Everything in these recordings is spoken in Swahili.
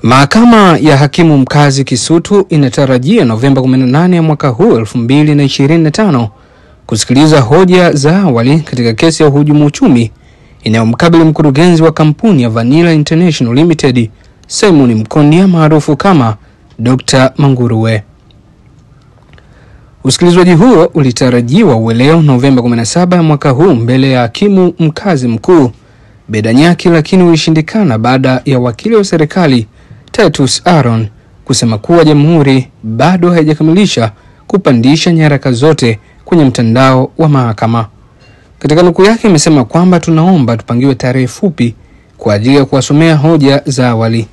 Mahakama ya hakimu mkazi Kisutu inatarajia Novemba 18 ya mwaka huu 2025 kusikiliza hoja za awali katika kesi ya uhujumu uchumi inayomkabili mkurugenzi wa kampuni ya Vanilla International Limited Simon Mkondia maarufu kama Dr. Manguruwe. Usikilizwaji huo ulitarajiwa ueleo Novemba 17 ya mwaka huu mbele ya hakimu mkazi mkuu Bedanyaki, lakini ulishindikana baada ya wakili wa serikali Titus Aaron kusema kuwa jamhuri bado haijakamilisha kupandisha nyaraka zote kwenye mtandao wa mahakama. Katika nukuu yake amesema kwamba tunaomba tupangiwe tarehe fupi kwa ajili ya kuwasomea hoja za awali.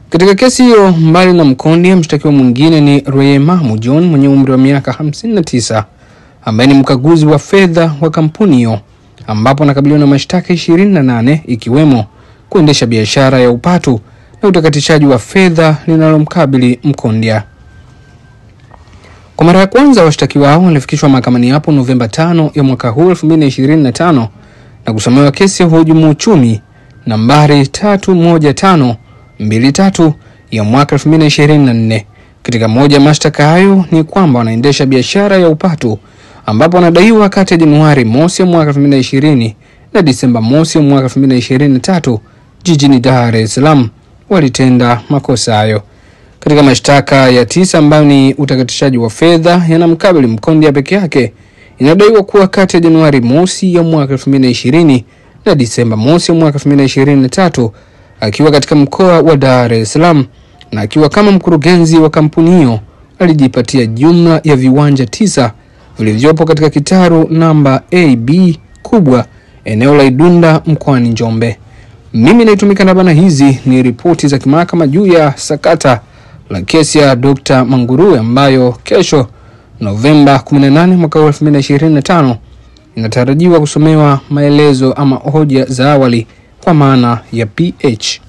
Katika kesi hiyo, mbali na Mkondia, mshtakiwa mwingine ni Reyemamu John mwenye umri wa miaka 59 ambaye ni mkaguzi wa fedha wa kampuni hiyo, ambapo anakabiliwa na mashtaka 28 ikiwemo kuendesha biashara ya upatu na utakatishaji wa fedha linalomkabili Mkondia. Kwa mara ya kwanza washtakiwa hao walifikishwa mahakamani hapo Novemba 5 ya mwaka huu 2025 na kusomewa kesi ya uhujumu uchumi nambari 31523 ya mwaka 2024. Katika moja mashtaka hayo ni kwamba wanaendesha biashara ya upatu ambapo wanadaiwa kati ya Januari mosi ya mwaka 2020 na Disemba mosi ya mwaka 2023 jijini Dar es Salaam walitenda makosa hayo. Katika mashtaka ya 9 ambayo ni utakatishaji wa fedha yanamkabili Mkondia peke yake, inadaiwa kuwa kati ya Januari mosi ya mwaka 2020 na Disemba mosi ya mwaka 2023 akiwa katika mkoa wa Dar es Salaam na akiwa kama mkurugenzi wa kampuni hiyo alijipatia jumla ya viwanja 9 vilivyopo katika kitaru namba AB kubwa eneo la Idunda mkoani Njombe. Mimi naitumika na bana, hizi ni ripoti za kimahakama juu ya sakata la kesi ya Dr. Manguruwe ambayo kesho Novemba 18 mwaka 2025 inatarajiwa kusomewa maelezo ama hoja za awali kwa maana ya PH.